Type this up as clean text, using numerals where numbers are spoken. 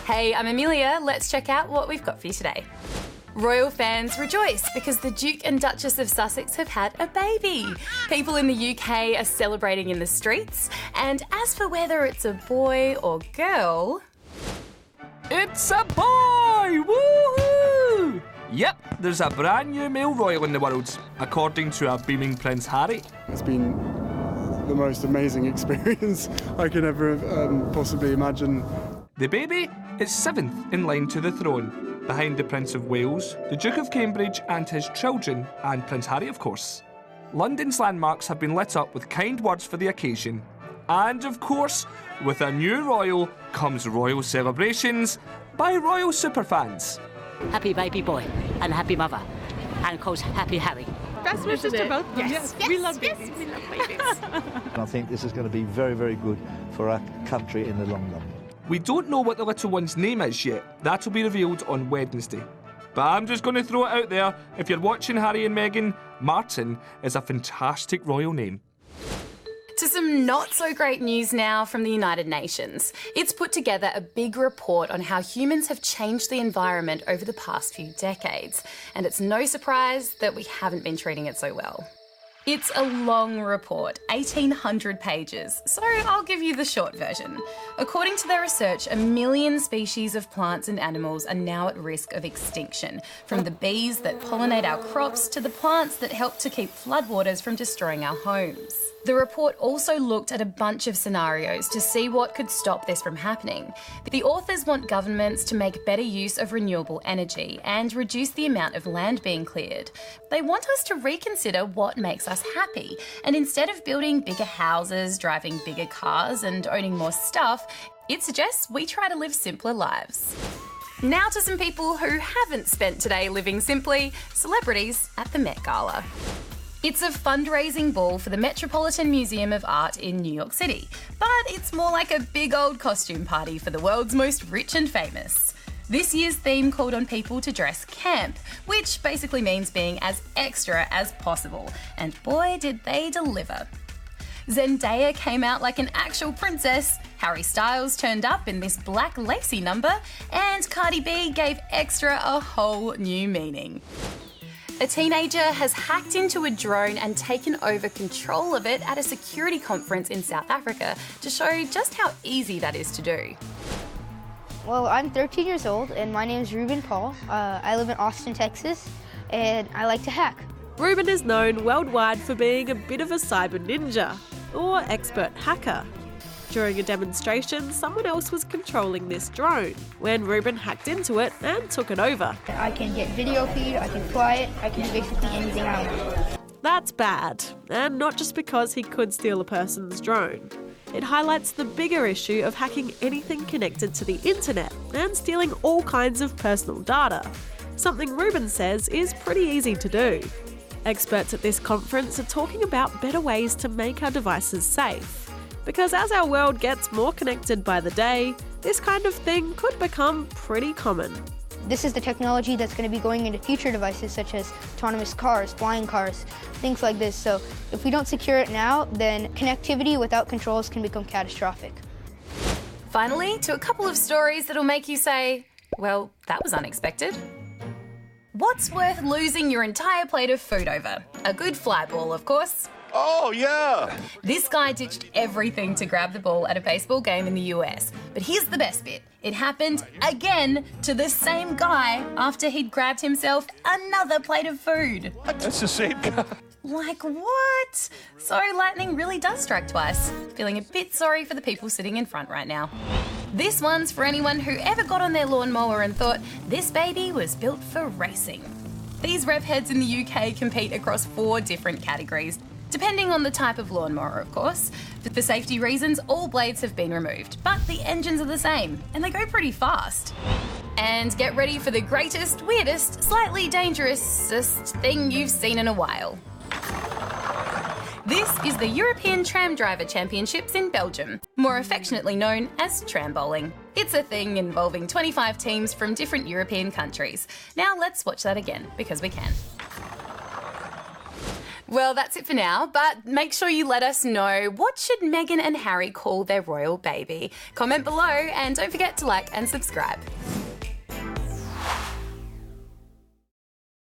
Hey, I'm Amelia. Let's check out what we've got for you today. Royal fans rejoice because the Duke and Duchess of Sussex have had a baby. People in the UK are celebrating in the streets. And as for whether it's a boy or girl... It's a boy! Woohoo! Yep, there's a brand new male royal in the world, according to our beaming Prince Harry. It's been the most amazing experience I could ever possibly imagine. The baby is 7th in line to the throne, behind the Prince of Wales, the Duke of Cambridge and his children, and Prince Harry, of course. London's landmarks have been lit up with kind words for the occasion. And, of course, with a new royal comes royal celebrations by royal superfans. Happy baby boy and happy mother, and of course, happy Harry. Best wishes to both of them. Yes. We love babies. We love babies. I think this is going to be very, very good for our country in the long run. We don't know what the little one's name is yet. That'll be revealed on Wednesday. But I'm just going to throw it out there. If you're watching Harry and Meghan, Martin is a fantastic royal name. To some not so great news now from the United Nations. It's put together a big report on how humans have changed the environment over the past few decades. And it's no surprise that we haven't been treating it so well. It's a long report, 1,800 pages, so I'll give you the short version. According to their research, 1 million species of plants and animals are now at risk of extinction, from the bees that pollinate our crops to the plants that help to keep floodwaters from destroying our homes. The report also looked at a bunch of scenarios to see what could stop this from happening. The authors want governments to make better use of renewable energy and reduce the amount of land being cleared. They want us to reconsider what makes us happy, and instead of building bigger houses, driving bigger cars and owning more stuff, it suggests we try to live simpler lives. Now to some people who haven't spent today living simply, celebrities at the Met Gala. It's a fundraising ball for the Metropolitan Museum of Art in New York City, but it's more like a big old costume party for the world's most rich and famous. This year's theme called on people to dress camp, which basically means being as extra as possible, and boy did they deliver. Zendaya came out like an actual princess, Harry Styles turned up in this black lacy number, and Cardi B gave extra a whole new meaning. A teenager has hacked into a drone and taken over control of it at a security conference in South Africa to show just how easy that is to do. Well, I'm 13 years old and my name is Ruben Paul. I live in Austin, Texas, and I like to hack. Ruben is known worldwide for being a bit of a cyber ninja or expert hacker. During a demonstration, someone else was controlling this drone when Ruben hacked into it and took it over. I can get video feed, I can fly it, I can do basically anything I want. That's bad, and not just because he could steal a person's drone. It highlights the bigger issue of hacking anything connected to the internet and stealing all kinds of personal data, something Ruben says is pretty easy to do. Experts at this conference are talking about better ways to make our devices safe. Because as our world gets more connected by the day, this kind of thing could become pretty common. This is the technology that's going to be going into future devices such as autonomous cars, flying cars, things like this. So if we don't secure it now, then connectivity without controls can become catastrophic. Finally, to a couple of stories that'll make you say, well, that was unexpected. What's worth losing your entire plate of food over? A good fly ball, of course. Oh, yeah! This guy ditched everything to grab the ball at a baseball game in the US. But here's the best bit. It happened again to the same guy after he'd grabbed himself another plate of food. That's the same guy. Like what? So lightning really does strike twice. Feeling a bit sorry for the people sitting in front right now. This one's for anyone who ever got on their lawnmower and thought, this baby was built for racing. These rev heads in the UK compete across 4 different categories, depending on the type of lawnmower, of course. For safety reasons, all blades have been removed, but the engines are the same, and they go pretty fast. And get ready for the greatest, weirdest, slightly dangerousest thing you've seen in a while. This is the European Tram Driver Championships in Belgium, more affectionately known as tram bowling. It's a thing involving 25 teams from different European countries. Now let's watch that again, because we can. Well, that's it for now, but make sure you let us know, what should Meghan and Harry call their royal baby? Comment below and don't forget to like and subscribe.